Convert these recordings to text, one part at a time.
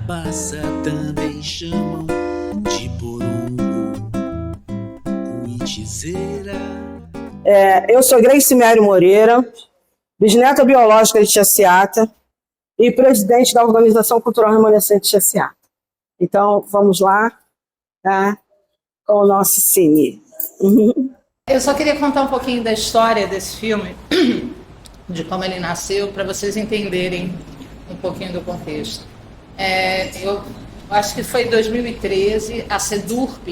cabaça também chamam de porongo, cuitizeira. Eu sou Grace Mary Moreira, bisneta biológica de Tia Seata e presidente da Organização Cultural Remanescente Tia Seata. Então, vamos lá, tá? Com o nosso cine. Eu só queria contar um pouquinho da história desse filme, de como ele nasceu, para vocês entenderem um pouquinho do contexto. Eu acho que foi em 2013, a Sedurp,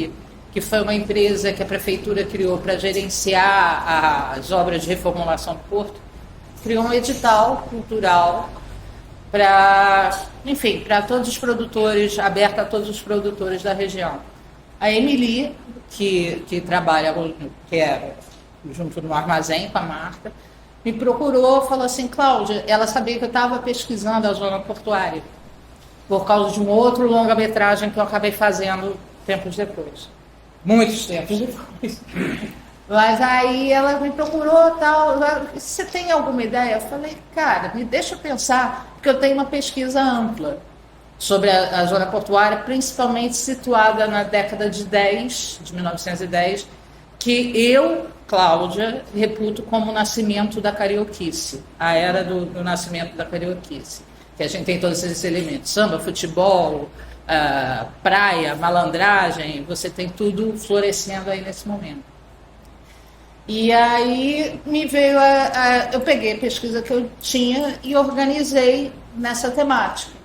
que foi uma empresa que a prefeitura criou para gerenciar as obras de reformulação do porto, criou um edital cultural para todos os produtores, aberto a todos os produtores da região. A Emily, que trabalha, que é junto no armazém com a marca, me procurou, falou assim: Cláudia, ela sabia que eu estava pesquisando a zona portuária, por causa de um outro longa-metragem que eu acabei fazendo tempos depois. Muitos tempos depois. Mas aí ela me procurou, tal, você tem alguma ideia? Eu falei, cara, me deixa pensar, porque eu tenho uma pesquisa ampla sobre a zona portuária, principalmente situada na década de 1910, que eu, Cláudia, reputo como o nascimento da carioquice, a era do nascimento da carioquice, que a gente tem todos esses elementos, samba, futebol, praia, malandragem, você tem tudo florescendo aí nesse momento. E aí me veio eu peguei a pesquisa que eu tinha e organizei nessa temática.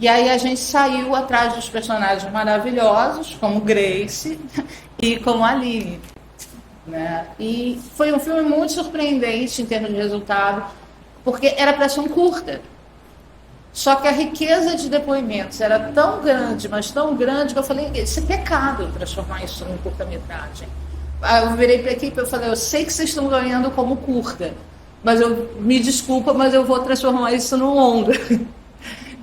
E aí a gente saiu atrás dos personagens maravilhosos, como Grace e como Aline, né? E foi um filme muito surpreendente em termos de resultado, porque era para ser um curta. Só que a riqueza de depoimentos era tão grande, mas tão grande, que eu falei, isso é pecado transformar isso num curta-metragem. Aí eu virei para a equipe e falei, eu sei que vocês estão ganhando como curta, mas me desculpa, mas eu vou transformar isso num longa.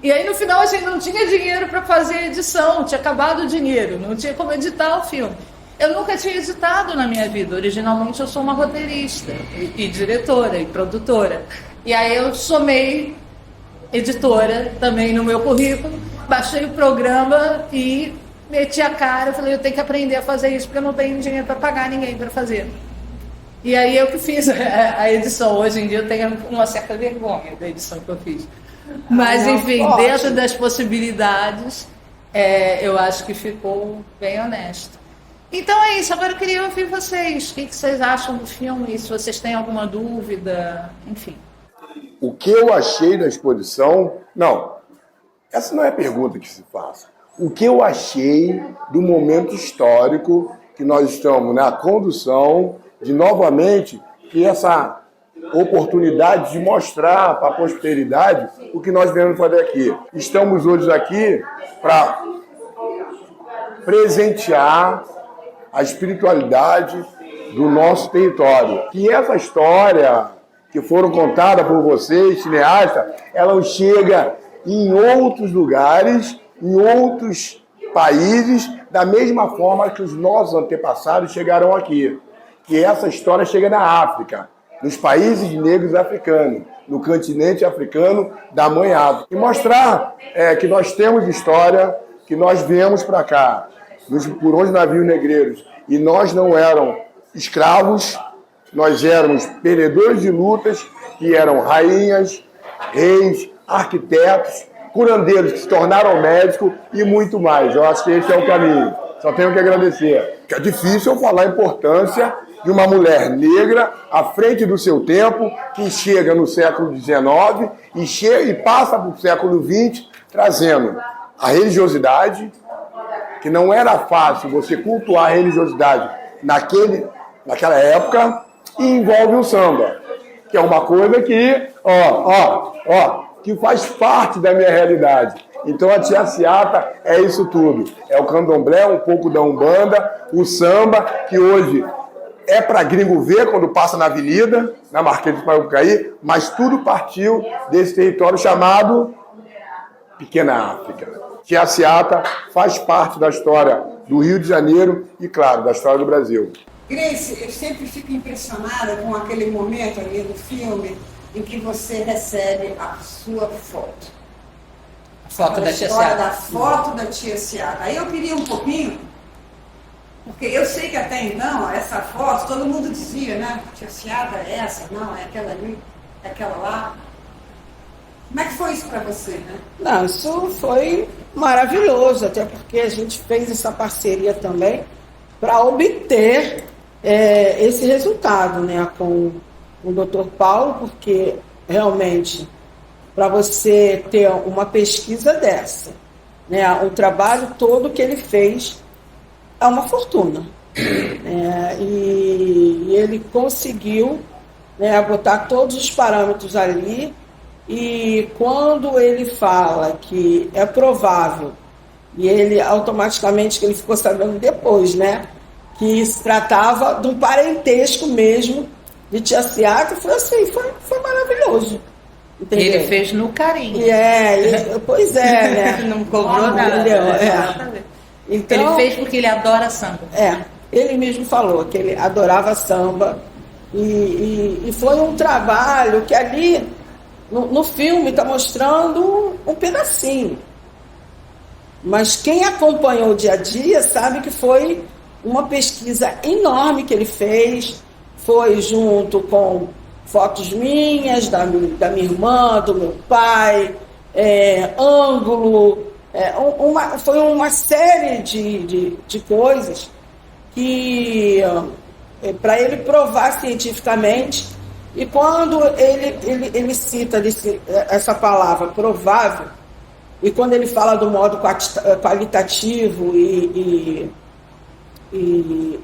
E aí no final a gente não tinha dinheiro para fazer edição, tinha acabado o dinheiro, não tinha como editar o filme. Eu nunca tinha editado na minha vida, originalmente eu sou uma roteirista, e diretora, e produtora. E aí eu somei editora também no meu currículo, baixei o programa e meti a cara, falei, eu tenho que aprender a fazer isso, porque eu não tenho dinheiro para pagar ninguém para fazer. E aí eu que fiz a edição. Hoje em dia eu tenho uma certa vergonha da edição que eu fiz. Mas, enfim, dentro das possibilidades, eu acho que ficou bem honesto. Então é isso, agora eu queria ouvir vocês. O que vocês acham do filme? Se vocês têm alguma dúvida, enfim. O que eu achei da exposição... Não, essa não é a pergunta que se faz. O que eu achei do momento histórico que nós estamos na condução de, novamente, que essa oportunidade de mostrar para a posteridade o que nós viemos fazer aqui. Estamos hoje aqui para presentear a espiritualidade do nosso território. E essa história que foram contadas por vocês, cineastas, ela chega em outros lugares, em outros países, da mesma forma que os nossos antepassados chegaram aqui. Que essa história chega na África, nos países negros africanos, no continente africano da Mãe África. E mostrar que nós temos história, que nós viemos para cá, por onde navios negreiros, e nós não éramos escravos, nós éramos perdedores de lutas, que eram rainhas, reis, arquitetos, curandeiros que se tornaram médicos e muito mais. Eu acho que esse é o caminho. Só tenho que agradecer. É difícil eu falar a importância de uma mulher negra à frente do seu tempo, que chega no século XIX e passa para o século XX, trazendo a religiosidade, que não era fácil você cultuar a religiosidade naquela época, e envolve o samba, que é uma coisa que, que faz parte da minha realidade. Então a Tia Seata é isso tudo. É o candomblé, um pouco da umbanda, o samba, que hoje é para gringo ver quando passa na avenida, na Marquês de Sapucaí, mas tudo partiu desse território chamado Pequena África. Tia Seata faz parte da história do Rio de Janeiro e, claro, da história do Brasil. Grace, eu sempre fico impressionada com aquele momento ali do filme em que você recebe a sua foto. Foto da tia história Seata. da foto da tia Seata. Aí eu queria um pouquinho, porque eu sei que até então, essa foto, todo mundo dizia, né? Tia Seata é essa, não, é aquela ali, é aquela lá. Como é que foi isso para você, né? Não, isso foi maravilhoso, até porque a gente fez essa parceria também para obter esse resultado, né, com o Dr. Paulo, porque realmente, para você ter uma pesquisa dessa, né, o trabalho todo que ele fez é uma fortuna. E ele conseguiu, né, botar todos os parâmetros ali. E quando ele fala que é provável, e ele automaticamente, que ele ficou sabendo depois, né, que se tratava de um parentesco mesmo de tia Seata, foi assim, foi maravilhoso. Entendeu? Ele fez no carinho. Pois é, né? Não cobrou nada. Entendeu? Então, Ele fez porque ele adora samba. Ele mesmo falou que ele adorava samba. E foi um trabalho que ali, no filme, está mostrando um pedacinho. Mas quem acompanhou o dia a dia sabe que foi uma pesquisa enorme que ele fez. Foi junto com fotos minhas, da minha irmã, do meu pai, ângulo. Foi uma série de coisas que, para ele provar cientificamente. E quando ele cita essa palavra provável, e quando ele fala do modo qualitativo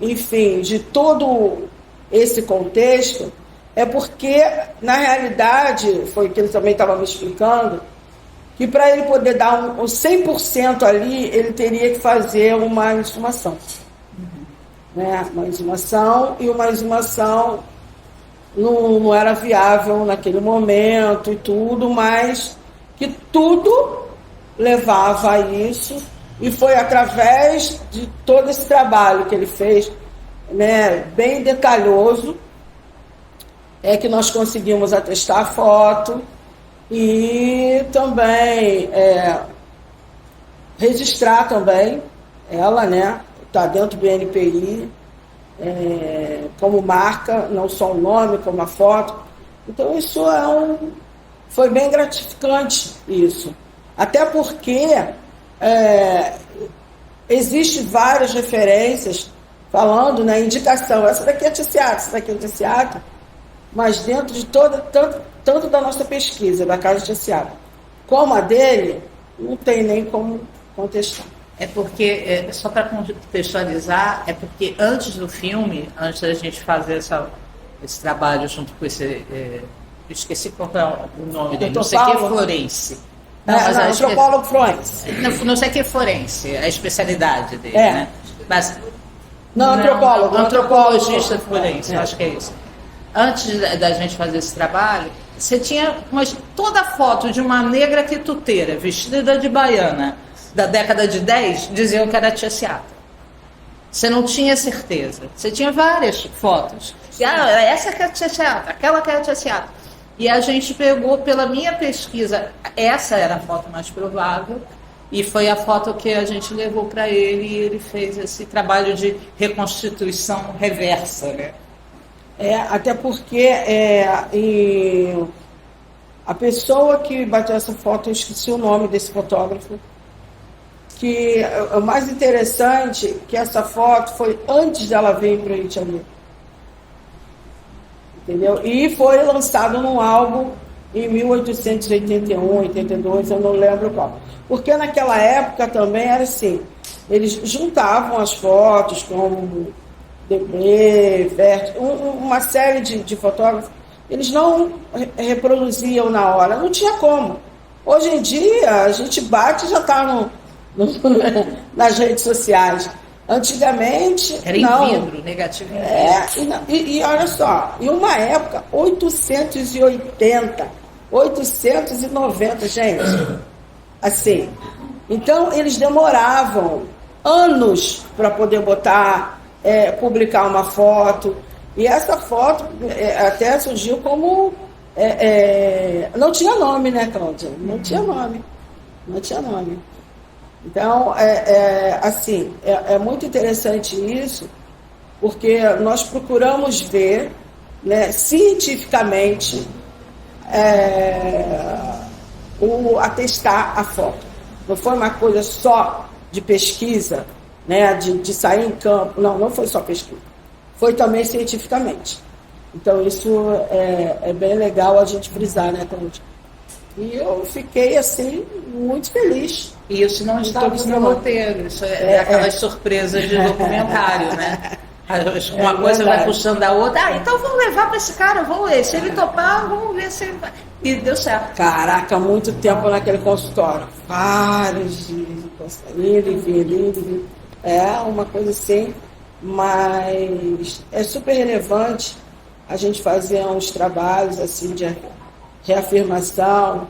enfim, de todo esse contexto, é porque, na realidade, foi o que ele também estava me explicando, que para ele poder dar um 100% ali, ele teria que fazer uma exumação. Né? Uma exumação, e uma exumação não era viável naquele momento e tudo, mas que tudo levava a isso, e foi através de todo esse trabalho que ele fez, né, bem detalhoso, que nós conseguimos atestar a foto e também registrar também ela, né, está dentro do NPI, como marca, não só o nome, como a foto. Então isso foi bem gratificante, isso. Até porque existe várias referências falando na indicação, essa daqui é tia Seata, essa daqui é tia Seata, mas dentro de tanto da nossa pesquisa, da Casa tia Seata, como a dele, não tem nem como contestar. É porque, só para contextualizar, é porque antes do filme, antes da gente fazer esse trabalho junto com esse... esqueci qual é o nome dele, não sei o que, Florense. Antropólogo Florense. Não sei o que é Florense, a especialidade dele, né? Mas, antropologista Florense, acho que é isso. Antes da gente fazer esse trabalho, você tinha toda a foto de uma negra quituteira, vestida de baiana, da década de 10, diziam que era a tia Seata. Você não tinha certeza. Você tinha várias fotos. Essa que é a tia Seata, aquela que é a tia Seata. E a gente pegou, pela minha pesquisa, essa era a foto mais provável, e foi a foto que a gente levou para ele, e ele fez esse trabalho de reconstituição reversa, né? Até porque a pessoa que bateu essa foto, eu esqueci o nome desse fotógrafo, que o mais interessante é que essa foto foi antes dela vir para o Rio de Janeiro. Entendeu? E foi lançado num álbum em 1881, 82, eu não lembro qual. Porque naquela época também era assim, eles juntavam as fotos como Debré, Vert, uma série de fotógrafos, eles não reproduziam na hora, não tinha como. Hoje em dia, a gente bate e já está nas redes sociais. Antigamente, era em vidro, negativo em vidro. E olha só, em uma época, 880, 890, gente, assim. Então, eles demoravam anos para poder publicar uma foto. E essa foto até surgiu como... não tinha nome, né, Cláudia? Não tinha nome. Não tinha nome. Então, assim, é muito interessante isso, porque nós procuramos ver, né, cientificamente atestar a foto. Não foi uma coisa só de pesquisa, né, de sair em campo. Não foi só pesquisa. Foi também cientificamente. Então, isso é bem legal a gente frisar, né, Cláudia? E eu fiquei, assim, muito feliz. E isso não estava no roteiro, isso é aquelas surpresas de documentário, né? Uma coisa vai puxando a outra. Então vamos levar para esse cara, vamos ver. Se ele topar, vamos ver se ele vai. E deu certo. Caraca, muito tempo naquele consultório. Vários dias. Indo e vindo. É uma coisa assim, mas é super relevante a gente fazer uns trabalhos assim de reafirmação,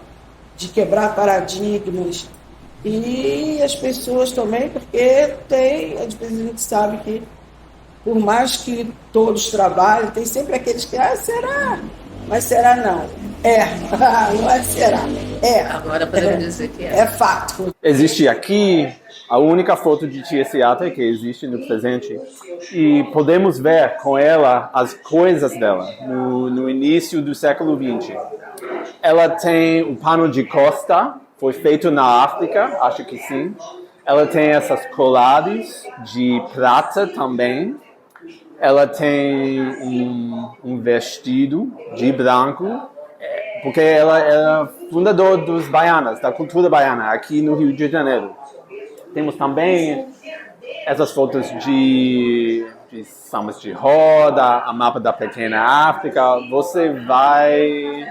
de quebrar paradigmas. E as pessoas também, porque às vezes a gente sabe que, por mais que todos trabalhem, tem sempre aqueles que, será? Mas será não. Não é será. Agora podemos dizer que é fato. Existe aqui a única foto de Tia Seata que existe no presente e podemos ver com ela as coisas dela no início do século XX. Ela tem o pano de costa, foi feito na África, acho que sim. Ela tem essas colares de prata também. Ela tem um vestido de branco, porque ela era fundadora dos baianas, da cultura baiana, aqui no Rio de Janeiro. Temos também essas fotos de sambas de roda, a mapa da pequena África. Você vai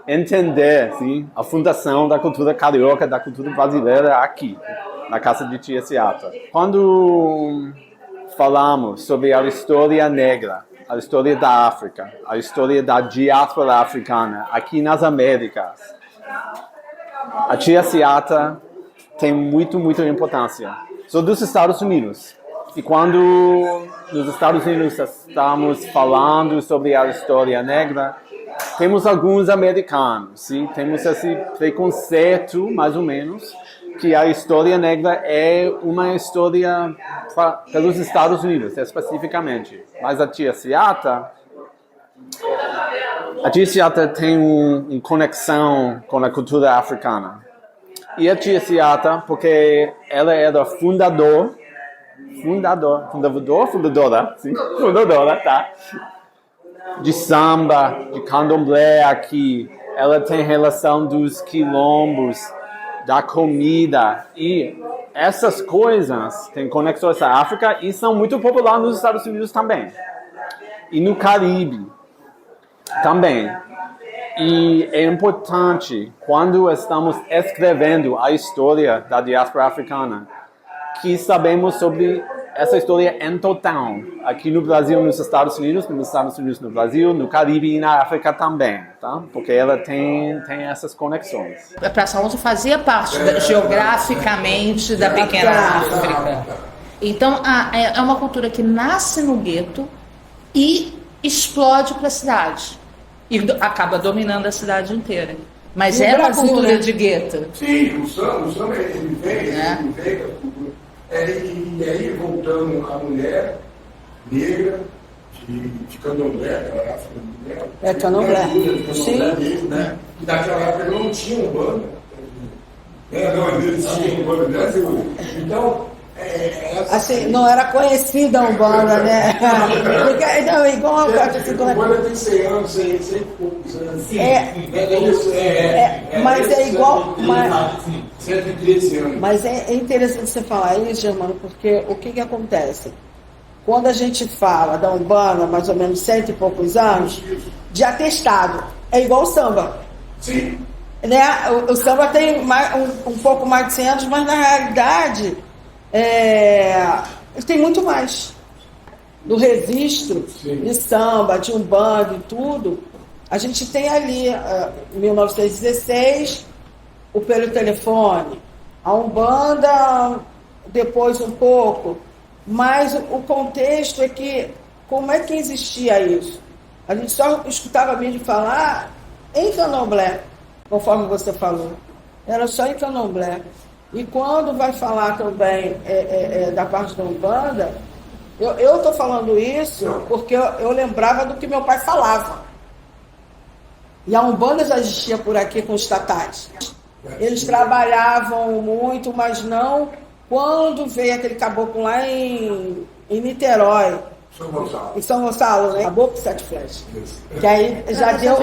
entender, sim, a fundação da cultura carioca, da cultura brasileira aqui, na casa de Tia Seata. Quando falamos sobre a história negra, a história da África, a história da diáspora africana aqui nas Américas, a Tia Seata tem muita importância. Sou dos Estados Unidos. E quando nos Estados Unidos estamos falando sobre a história negra, temos alguns americanos, sim? Temos esse preconceito, mais ou menos, que a história negra é uma história pelos Estados Unidos, especificamente. Mas a Tia Seata tem uma conexão com a cultura africana. E a Tia Seata, porque ela era fundadora, tá? De samba, de candomblé aqui. Ela tem relação dos quilombos, da comida. E essas coisas têm conexões à África e são muito populares nos Estados Unidos também. E no Caribe também. E é importante, quando estamos escrevendo a história da diáspora africana, que sabemos sobre essa história em total. Aqui no Brasil, nos Estados Unidos, no Brasil, no Caribe e na África também, tá? Porque ela tem essas conexões. A Praça 11 fazia parte geograficamente da pequena África. Então, é uma cultura que nasce no gueto e explode para a cidade. E acaba dominando a cidade inteira. Mas é uma cultura, né, de gueto. Sim, o samba ele veio, e aí voltando a mulher negra de candomblé, ela era afro-mulher. Candomblé. Sim. Né? E naquela época não tinha banda. Não, eles tinham banda no Brasil. Então, assim, não era conhecida a Umbanda, né? Não, igual a Umbanda tem 100 anos, 100 e poucos anos. Mas é igual. 113 anos. Mas é interessante você falar isso, Germano, porque o que acontece? Quando a gente fala da Umbanda, mais ou menos 100 e poucos anos, de atestado, é igual o samba. Sim. Né? O samba tem um pouco mais de 100 anos, mas na realidade ele tem muito mais. Do registro, sim, de samba, de Umbanda e tudo, a gente tem ali, 1916, o pelo telefone, a Umbanda, depois um pouco, mas o contexto é que, como é que existia isso? A gente só escutava a mídia falar em candomblé, conforme você falou. era só em Candomblé. E quando vai falar também da parte da Umbanda, eu estou falando isso porque eu lembrava do que meu pai falava. E a Umbanda já existia por aqui com os tatás. Eles trabalhavam muito, mas não quando veio aquele caboclo lá em Niterói. Em São Gonçalo, né? Caboclo Sete Flechas. Que aí já deu.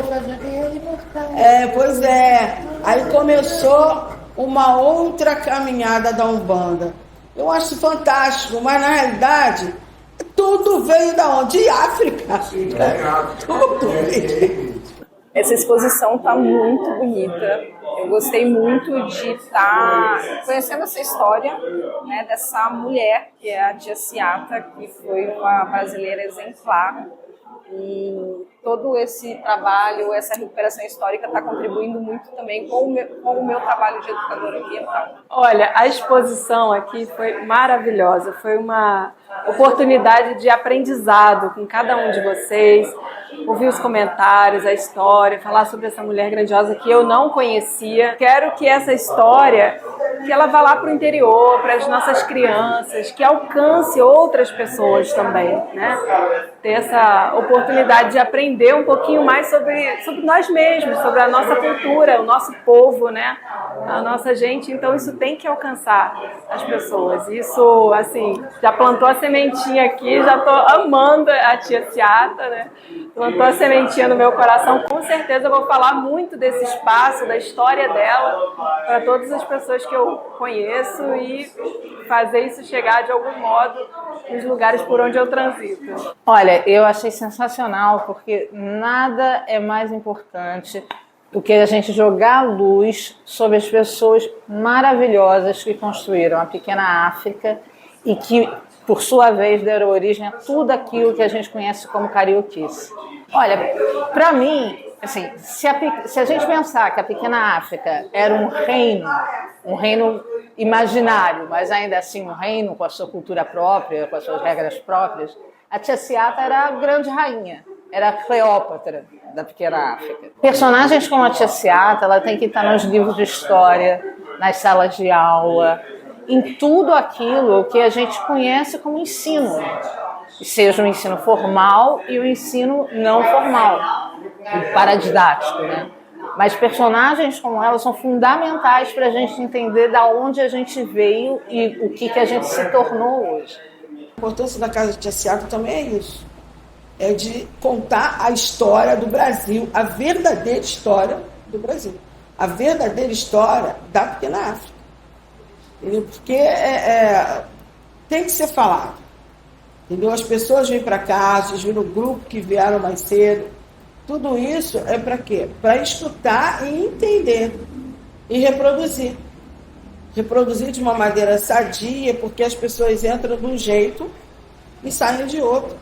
Pois é. Aí começou uma outra caminhada da Umbanda. Eu acho fantástico, mas na realidade, tudo veio da onde? De África. Tudo. Essa exposição está muito bonita. Eu gostei muito de estar conhecendo essa história, né, dessa mulher, que é a Tia Ciata, que foi uma brasileira exemplar. E todo esse trabalho, essa recuperação histórica está contribuindo muito também com o meu trabalho de educadora ambiental. Olha, a exposição aqui foi maravilhosa. Foi uma oportunidade de aprendizado com cada um de vocês. Ouvir os comentários, a história, falar sobre essa mulher grandiosa que eu não conhecia. Quero que essa história, que ela vá lá para o interior, para as nossas crianças, que alcance outras pessoas também, né? Ter essa oportunidade de aprender um pouquinho mais sobre nós mesmos, sobre a nossa cultura, o nosso povo, né? A nossa gente. Então isso tem que alcançar as pessoas. Isso, assim, já plantou a sementinha aqui, já estou amando a Tia Ciata, né? Plantou a sementinha no meu coração. Com certeza eu vou falar muito desse espaço, da história dela, para todas as pessoas que eu conheço e fazer isso chegar de algum modo nos lugares por onde eu transito. Olha, eu achei sensacional, porque nada é mais importante do que a gente jogar a luz sobre as pessoas maravilhosas que construíram a pequena África e que, por sua vez, deram origem a tudo aquilo que a gente conhece como carioquice. Olha, para mim, assim, se a gente pensar que a pequena África era um reino imaginário, mas ainda assim um reino com a sua cultura própria, com as suas regras próprias, a Tia Ciata era a grande rainha, era a Cleópatra da pequena África. Personagens como a Tia Ciata, ela tem que estar nos livros de história, nas salas de aula, em tudo aquilo que a gente conhece como ensino, seja o ensino formal e o ensino não formal, o paradidático, né? Mas personagens como ela são fundamentais para a gente entender de onde a gente veio e o que a gente se tornou hoje. A importância da Casa de Tia Ciata também é isso. É de contar a história do Brasil, a verdadeira história do Brasil. A verdadeira história da pequena África. Entendeu? Porque tem que ser falado. Entendeu? As pessoas vêm para cá, vocês viram o grupo que vieram mais cedo. Tudo isso é para quê? Para escutar e entender. E reproduzir. Reproduzir de uma maneira sadia, porque as pessoas entram de um jeito e saem de outro.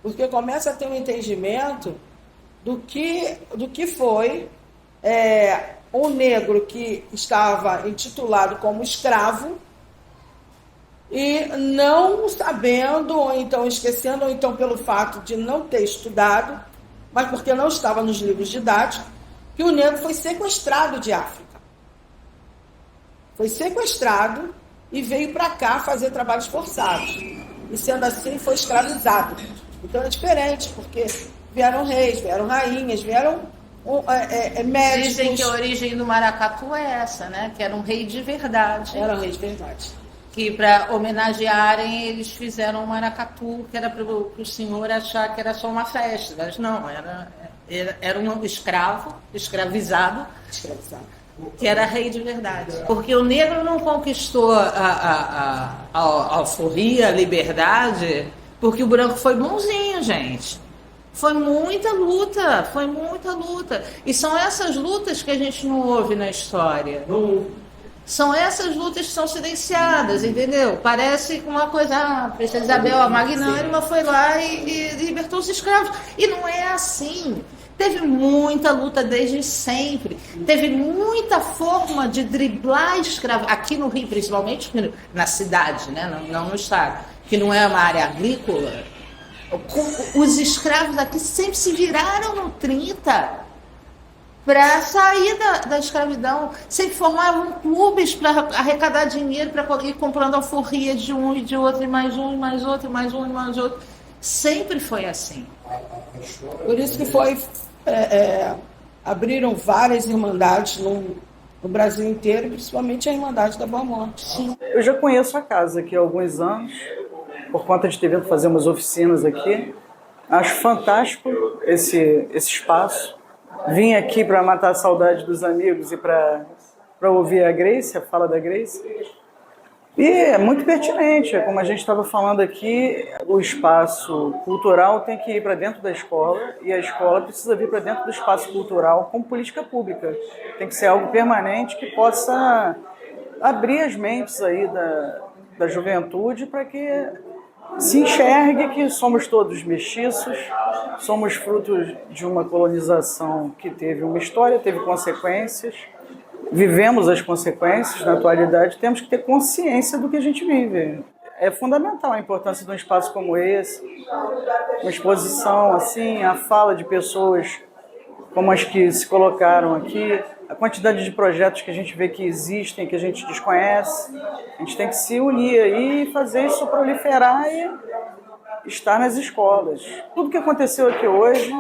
Porque começa a ter um entendimento do que foi um negro que estava intitulado como escravo e não sabendo, ou então esquecendo, ou então pelo fato de não ter estudado, mas porque não estava nos livros didáticos, que o negro foi sequestrado de África. Foi sequestrado e veio para cá fazer trabalhos forçados. E sendo assim, foi escravizado. Então é diferente, porque vieram reis, vieram rainhas, vieram médicos. Dizem que a origem do maracatu é essa, né? Que era um rei de verdade. Era um rei de verdade. Que para homenagearem, eles fizeram um maracatu, que era para o senhor achar que era só uma festa. Mas não, era um escravo, escravizado, que era rei de verdade. Porque o negro não conquistou a alforria, a liberdade, porque o branco foi bonzinho, gente. Foi muita luta, foi muita luta. E são essas lutas que a gente não ouve na história. São essas lutas que são silenciadas, entendeu? Parece uma coisa, a princesa Isabel, a magnânima, foi lá e libertou os escravos. E não é assim. Teve muita luta desde sempre. Teve muita forma de driblar escravos. Aqui no Rio, principalmente, na cidade, né? Não no estado, que não é uma área agrícola. Os escravos aqui sempre se viraram no 30. para sair da escravidão. Sempre formavam clubes para arrecadar dinheiro, para ir comprando alforria de um e de outro, e mais um, e mais outro, e mais um, e mais outro. Sempre foi assim. Por isso que abriram várias irmandades no Brasil inteiro, principalmente a Irmandade da Boa Morte. Sim. Eu já conheço a casa aqui há alguns anos, por conta de ter vindo fazer umas oficinas aqui. Acho fantástico esse espaço. Vim aqui para matar a saudade dos amigos e para ouvir a Grace, a fala da Grace. E é muito pertinente, como a gente estava falando aqui, o espaço cultural tem que ir para dentro da escola e a escola precisa vir para dentro do espaço cultural como política pública. Tem que ser algo permanente que possa abrir as mentes aí da juventude para que se enxergue que somos todos mestiços, somos frutos de uma colonização que teve uma história, teve consequências. Vivemos as consequências na atualidade, temos que ter consciência do que a gente vive. É fundamental a importância de um espaço como esse, uma exposição assim, a fala de pessoas como as que se colocaram aqui, a quantidade de projetos que a gente vê que existem, que a gente desconhece. A gente tem que se unir aí e fazer isso proliferar e estar nas escolas. Tudo que aconteceu aqui hoje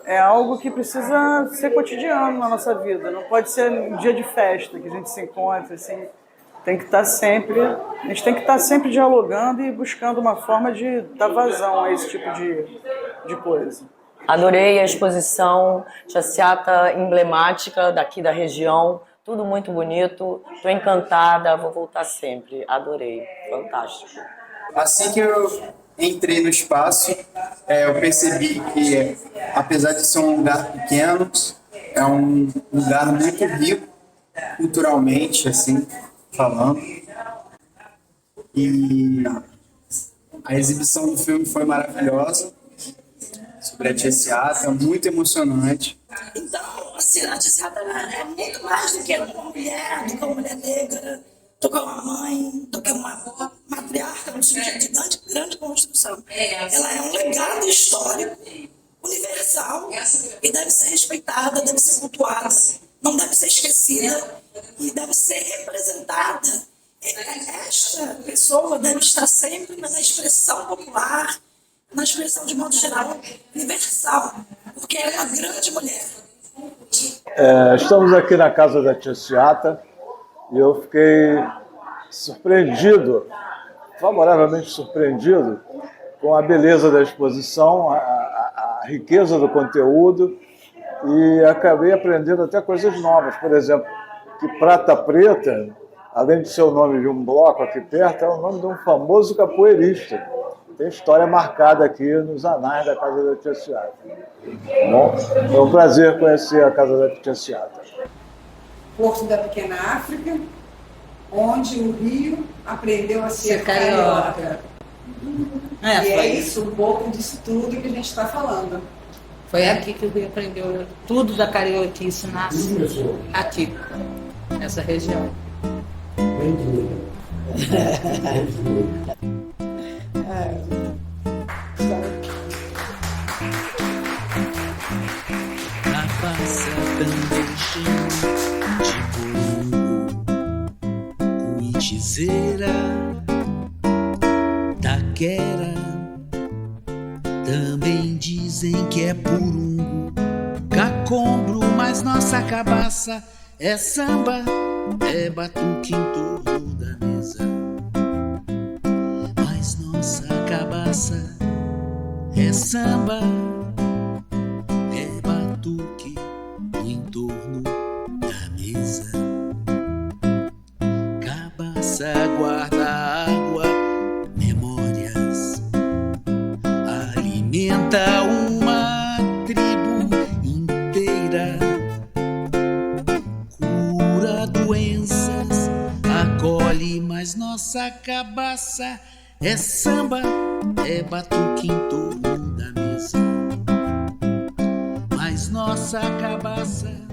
é algo que precisa ser cotidiano na nossa vida. Não pode ser um dia de festa que a gente se encontra, assim. Tem que estar sempre, a gente tem que estar sempre dialogando e buscando uma forma de dar vazão a esse tipo de coisa. Adorei a exposição, Tiaciata emblemática daqui da região, tudo muito bonito. Estou encantada, vou voltar sempre. Adorei, fantástico. Assim que eu entrei no espaço, eu percebi que, apesar de ser um lugar pequeno, é um lugar muito rico, culturalmente, assim, falando. E a exibição do filme foi maravilhosa, sobre a Tiaciata, muito emocionante. Então, assim, a Tiaciata é muito mais do que uma mulher, do que uma mulher negra, do que uma mãe, do que uma matriarca, um sujeito de grande construção. Ela é um legado histórico, universal, e deve ser respeitada, deve ser cultuada, não deve ser esquecida e deve ser representada. Esta pessoa deve estar sempre na expressão popular, na expressão de modo geral, universal, porque ela é uma grande mulher. Estamos aqui na casa da Tiaciata e eu fiquei surpreendido, favoravelmente surpreendido, com a beleza da exposição, a riqueza do conteúdo, e acabei aprendendo até coisas novas. Por exemplo, que Prata Preta, além de ser o nome de um bloco aqui perto, é o nome de um famoso capoeirista. Tem história marcada aqui nos anais da casa da Tiaciata. Bom, foi um prazer conhecer a casa da Tiaciata. Porto da Pequena África, onde o Rio aprendeu a ser carioca. E é isso, um pouco disso tudo que a gente está falando. Foi aqui que o Rio aprendeu tudo da carioquice, nasce aqui, nessa região. Cabaça também chama de porungo, cuitizeira, taquera, também dizem que é porungo, cacombro, mas nossa cabaça é samba, é batuque em torno da mesa. Mas nossa cabaça é samba, é batuque em torno da mesa. Cabaça guarda água, memórias, alimenta uma tribo inteira, cura doenças, acolhe, mas nossa cabaça é samba, é batuque em torno da mesa. Mas nossa cabaça